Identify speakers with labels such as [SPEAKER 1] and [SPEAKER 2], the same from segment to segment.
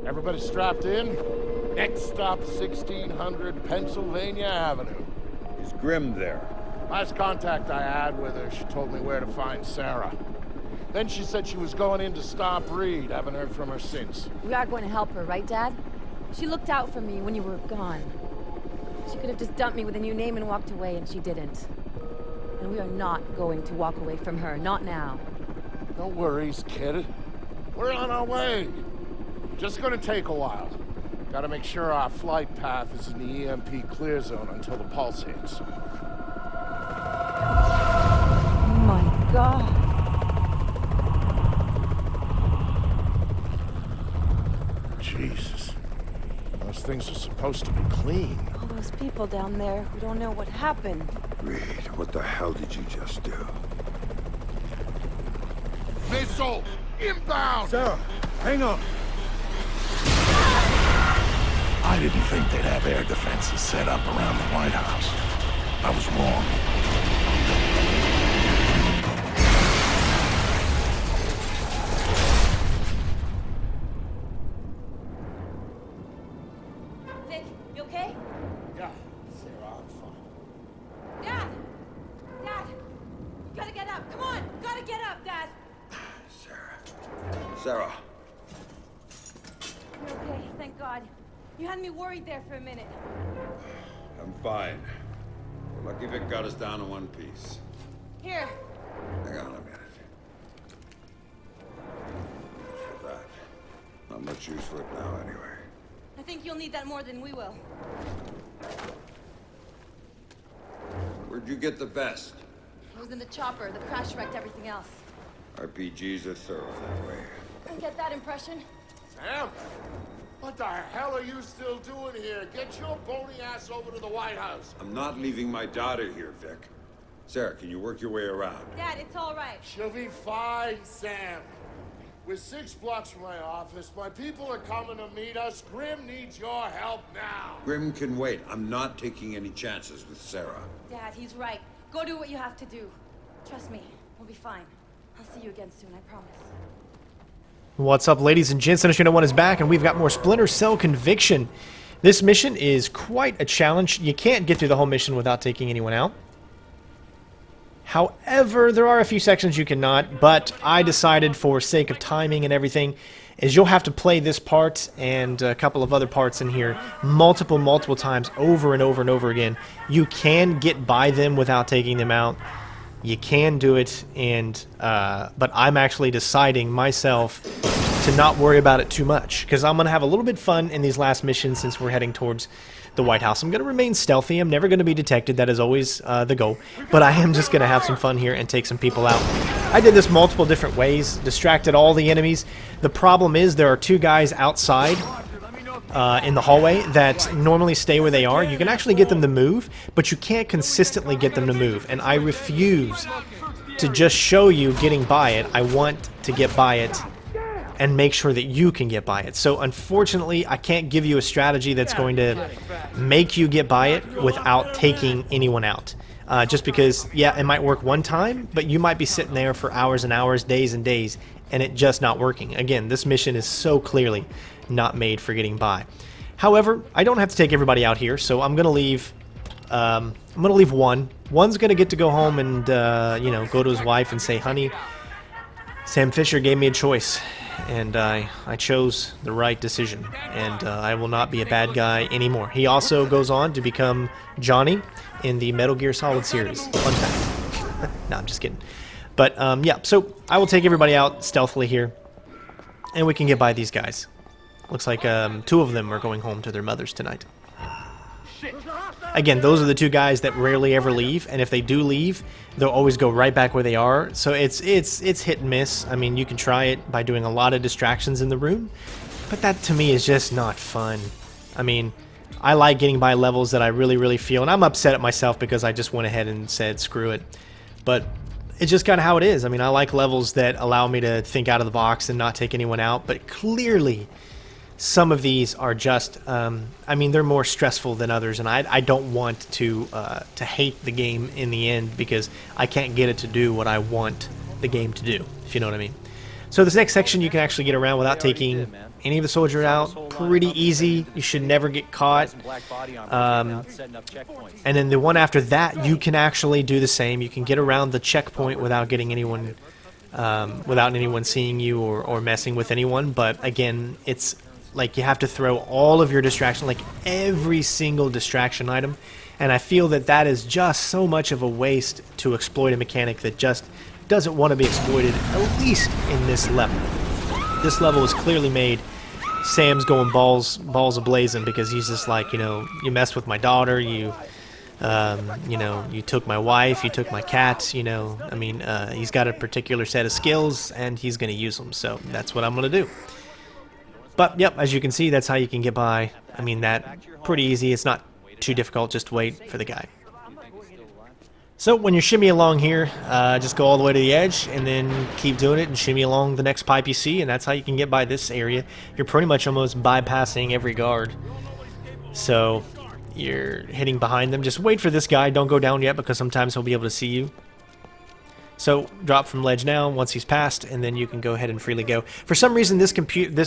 [SPEAKER 1] Everybody strapped in? Next stop, 1600 Pennsylvania Avenue.
[SPEAKER 2] Is Grimm there?
[SPEAKER 1] Last contact I had with her, she told me where to find Sarah. Then she said she was going in to stop Reed. Haven't heard from her since.
[SPEAKER 3] We are going to help her, right, Dad? She looked out for me when you were gone. She could have just dumped me with a new name and walked away, and she didn't. And we are not going to walk away from her, not now.
[SPEAKER 1] No worries, kid. We're on our way. Just gonna take a while. Gotta make sure our flight path is in the EMP clear zone until the pulse hits.
[SPEAKER 3] Oh my God.
[SPEAKER 1] Jesus. Those things are supposed to be clean.
[SPEAKER 3] All those people down there who don't know what happened.
[SPEAKER 2] Reed, what the hell did you just do?
[SPEAKER 1] Missile! Inbound!
[SPEAKER 2] Sarah, hang on!
[SPEAKER 4] I didn't think they'd have air defenses set up around the White House. I was wrong.
[SPEAKER 3] Vic, you okay?
[SPEAKER 1] Yeah, Sarah, I'm fine.
[SPEAKER 3] Dad! Dad! You gotta get up! Come on! Gotta get up, Dad!
[SPEAKER 2] Sarah.
[SPEAKER 3] You're okay, thank God. You had me worried there for a minute.
[SPEAKER 2] I'm fine. We're lucky Vic got us down in one piece.
[SPEAKER 3] Here.
[SPEAKER 2] Hang on a minute. For that. Not much use for it now, anyway.
[SPEAKER 3] I think you'll need that more than we will.
[SPEAKER 2] Where'd you get the vest?
[SPEAKER 3] It was in the chopper. The crash wrecked everything else.
[SPEAKER 2] RPGs are thorough that way.
[SPEAKER 3] Didn't get that impression.
[SPEAKER 1] Sam? What the hell are you still doing here? Get your bony ass over to the White House.
[SPEAKER 2] I'm not leaving my daughter here, Vic. Sarah, can you work your way around?
[SPEAKER 3] Dad, it's all right.
[SPEAKER 1] She'll be fine, Sam. We're 6 blocks from my office. My people are coming to meet us. Grimm needs your help now.
[SPEAKER 2] Grimm can wait. I'm not taking any chances with Sarah.
[SPEAKER 3] Dad, he's right. Go do what you have to do. Trust me, we'll be fine. I'll see you again soon, I promise.
[SPEAKER 5] What's up, ladies and gents? Sinister 1 is back, and we've got more Splinter Cell Conviction. This mission is quite a challenge. You can't get through the whole mission without taking anyone out. However, there are a few sections you cannot, but I decided for sake of timing and everything, is you'll have to play this part and a couple of other parts in here multiple times over and over and over again. You can get by them without taking them out. You can do it, and but I'm actually deciding myself to not worry about it too much, because I'm going to have a little bit fun in these last missions since we're heading towards the White House. I'm going to remain stealthy. I'm never going to be detected. That is always the goal. But I am just going to have some fun here and take some people out. I did this multiple different ways, distracted all the enemies. The problem is there are 2 guys outside in the hallway that normally stay where they are. You can actually get them to move, but you can't consistently get them to move. And I refuse to just show you getting by it. I want to get by it and make sure that you can get by it. So unfortunately, I can't give you a strategy that's going to make you get by it without taking anyone out. Just because, yeah, it might work one time, but you might be sitting there for hours and hours, days and days, and it just not working. Again, this mission is so clearly not made for getting by. However, I don't have to take everybody out here, so I'm gonna leave. I'm gonna leave one. One's gonna get to go home and you know, go to his wife and say, "Honey, Sam Fisher gave me a choice, and I chose the right decision, and I will not be a bad guy anymore." He also goes on to become Johnny in the Metal Gear Solid series. Fun fact. No, I'm just kidding. But yeah, so I will take everybody out stealthily here, and we can get by these guys. Looks like 2 of them are going home to their mothers tonight. Again, those are the 2 guys that rarely ever leave, and if they do leave, they'll always go right back where they are. So it's hit and miss. I mean, you can try it by doing a lot of distractions in the room, but that to me is just not fun. I mean, I like getting by levels that I really feel, and I'm upset at myself because I just went ahead and said screw it. But it's just kind of how it is. I mean, I like levels that allow me to think out of the box and not take anyone out, but clearly some of these are just, I mean, they're more stressful than others, and I don't want to hate the game in the end because I can't get it to do what I want the game to do, if you know what I mean. So this next section you can actually get around without taking any of the soldiers out. Pretty easy. You should never get caught. And then the one after that, you can actually do the same. You can get around the checkpoint without getting anyone, without anyone seeing you or messing with anyone. But again, it's like you have to throw all of your distraction, like every single distraction item. And I feel that that is just so much of a waste to exploit a mechanic that just doesn't want to be exploited, at least in this level. This level is clearly made. Sam's going balls a-blazing because he's just like, you know, you messed with my daughter, you know, you took my wife, you took my cat, you know. I mean, he's got a particular set of skills and he's going to use them, so that's what I'm going to do. But, yep, as you can see, that's how you can get by. I mean, that pretty easy. It's not too difficult. Just wait for the guy. So when you shimmy along here, just go all the way to the edge and then keep doing it and shimmy along the next pipe you see, and that's how you can get by this area. You're pretty much almost bypassing every guard. So you're hitting behind them. Just wait for this guy. Don't go down yet because sometimes he'll be able to see you. So drop from ledge now once he's passed, and then you can go ahead and freely go. For some reason, this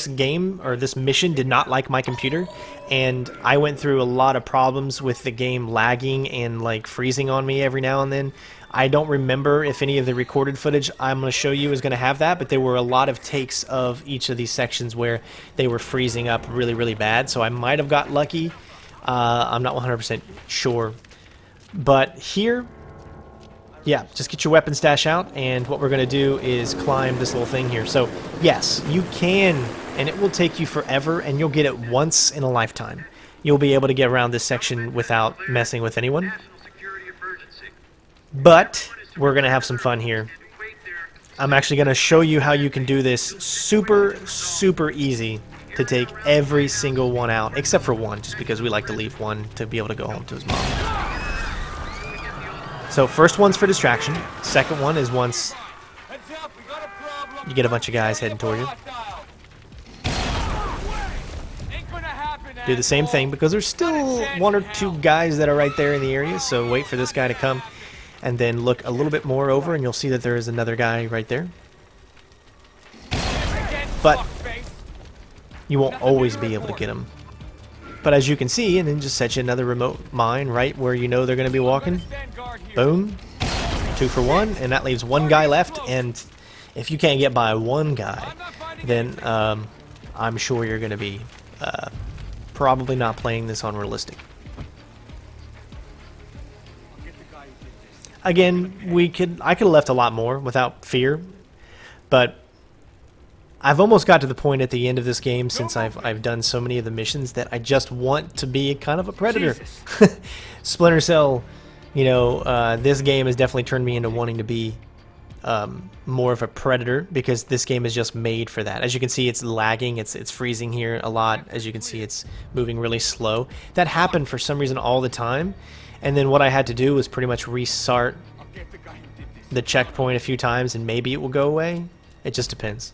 [SPEAKER 5] game or this mission did not like my computer, and I went through a lot of problems with the game lagging and like freezing on me every now and then. I don't remember if any of the recorded footage I'm going to show you is going to have that, but there were a lot of takes of each of these sections where they were freezing up really, really bad. So I might have got lucky. I'm not 100% sure. But here, yeah, just get your weapon stash out, and what we're going to do is climb this little thing here. So, yes, you can, and it will take you forever, and you'll get it once in a lifetime. You'll be able to get around this section without messing with anyone. But we're going to have some fun here. I'm actually going to show you how you can do this super, super easy to take every single one out, except for one, just because we like to leave one to be able to go home to his mom. So first one's for distraction. Second one is once you get a bunch of guys heading toward you. Do the same thing because there's still one or two guys that are right there in the area, so wait for this guy to come and then look a little bit more over and you'll see that there is another guy right there. But you won't always be able to get him. But as you can see, and then just set you another remote mine right where you know they're going to be walking. Boom. 2 for 1, and that leaves one guy left. And if you can't get by one guy, then I'm sure you're going to be probably not playing this on realistic. Again, I could have left a lot more without fear, but I've almost got to the point at the end of this game, since I've done so many of the missions, that I just want to be kind of a predator. Splinter Cell, you know, this game has definitely turned me into wanting to be more of a predator, because this game is just made for that. As you can see, it's lagging, it's freezing here a lot. As you can see, it's moving really slow. That happened for some reason all the time, and then what I had to do was pretty much restart the checkpoint a few times, and maybe it will go away. It just depends.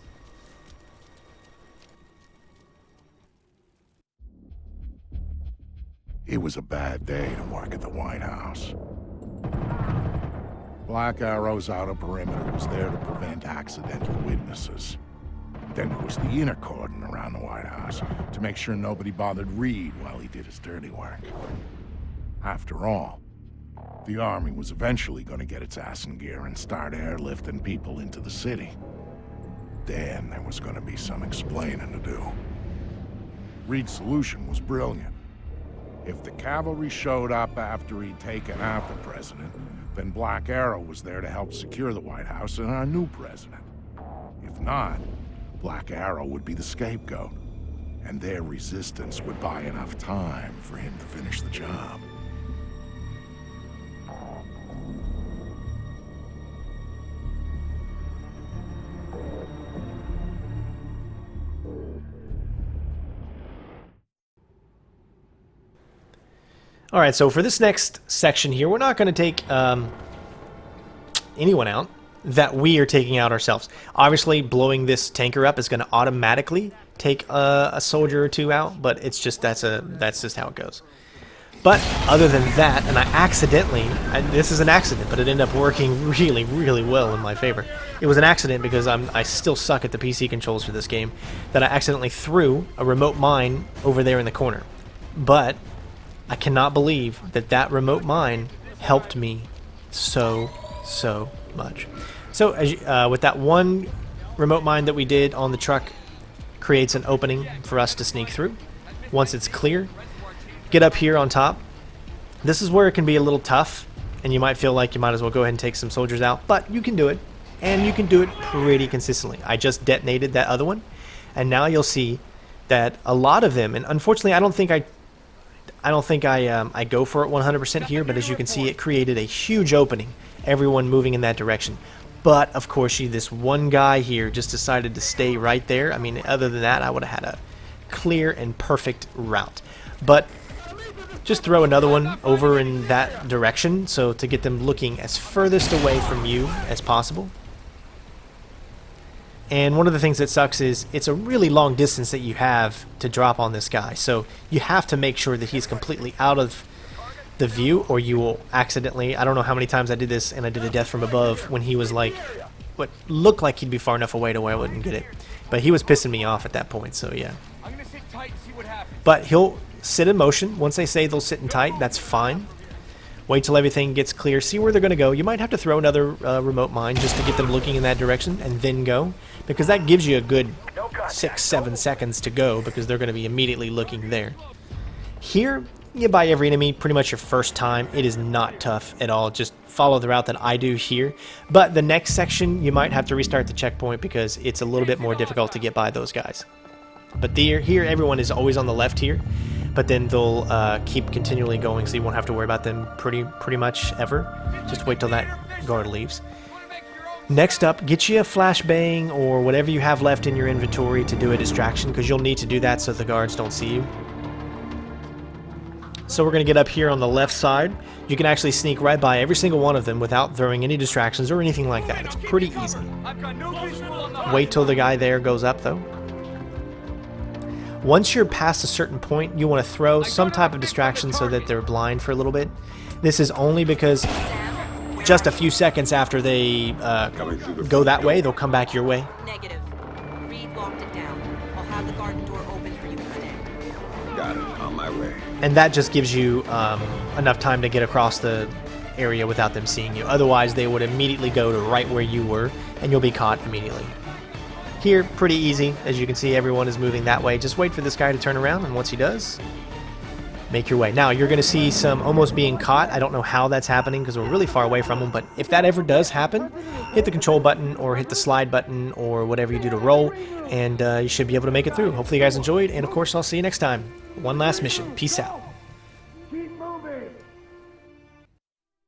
[SPEAKER 4] It was a bad day to work at the White House. Black Arrow's outer perimeter was there to prevent accidental witnesses. Then there was the inner cordon around the White House to make sure nobody bothered Reed while he did his dirty work. After all, the army was eventually going to get its ass in gear and start airlifting people into the city. Then there was going to be some explaining to do. Reed's solution was brilliant. If the cavalry showed up after he'd taken out the president, then Black Arrow was there to help secure the White House and our new president. If not, Black Arrow would be the scapegoat, and their resistance would buy enough time for him to finish the job.
[SPEAKER 5] Alright, so for this next section here, we're not going to take anyone out that we are taking out ourselves. Obviously, blowing this tanker up is going to automatically take a soldier or two out, but it's just that's just how it goes. But other than that, and I accidentally, this is an accident, but it ended up working really, really well in my favor. It was an accident because I still suck at the PC controls for this game, that I accidentally threw a remote mine over there in the corner. But I cannot believe that that remote mine helped me so much. So as with that one remote mine that we did on the truck, creates an opening for us to sneak through. Once it's clear, get up here on top. This is where it can be a little tough, and you might feel like you might as well go ahead and take some soldiers out, but you can do it, and you can do it pretty consistently. I just detonated that other one, and now you'll see that a lot of them, and unfortunately I don't think I go for it 100% here, but as you can see, it created a huge opening, everyone moving in that direction. But of course, this one guy here just decided to stay right there. I mean, other than that, I would have had a clear and perfect route. But just throw another one over in that direction, so to get them looking as furthest away from you as possible. And one of the things that sucks is it's a really long distance that you have to drop on this guy, so you have to make sure that he's completely out of the view, or you will accidentally, I don't know how many times I did this, and I did a death from above when he was like, what looked like he'd be far enough away to where I wouldn't get it. But he was pissing me off at that point, so yeah. But he'll sit in motion. Once they say they'll sit in tight, that's fine. Wait till everything gets clear, see where they're going to go. You might have to throw another remote mine just to get them looking in that direction, and then go, because that gives you a good 6-7 seconds to go, because they're going to be immediately looking there. Here, you buy every enemy pretty much your first time. It is not tough at all. Just follow the route that I do here. But the next section, you might have to restart the checkpoint because it's a little bit more difficult to get by those guys. But here, everyone is always on the left here. But then they'll keep continually going, so you won't have to worry about them pretty much ever. Just wait till that guard leaves. Next up, get you a flashbang or whatever you have left in your inventory to do a distraction, because you'll need to do that so the guards don't see you. So we're going to get up here on the left side. You can actually sneak right by every single one of them without throwing any distractions or anything like that. It's pretty easy. Wait till the guy there goes up, though. Once you're past a certain point, you want to throw some type of distraction so that they're blind for a little bit. This is only because just a few seconds after they go that way, they'll come back your way.
[SPEAKER 6] Negative. Reed locked it down. I'll have the garden door open for you instead.
[SPEAKER 2] Got it. On my way.
[SPEAKER 5] And that just gives you enough time to get across the area without them seeing you. Otherwise, they would immediately go to right where you were, and you'll be caught immediately. Here, pretty easy. As you can see, everyone is moving that way. Just wait for this guy to turn around, and once he does, make your way. Now, you're going to see some almost being caught. I don't know how that's happening because we're really far away from them, but if that ever does happen, hit the control button or hit the slide button or whatever you do to roll, and you should be able to make it through. Hopefully you guys enjoyed, and of course, I'll see you next time. One last mission. Peace out.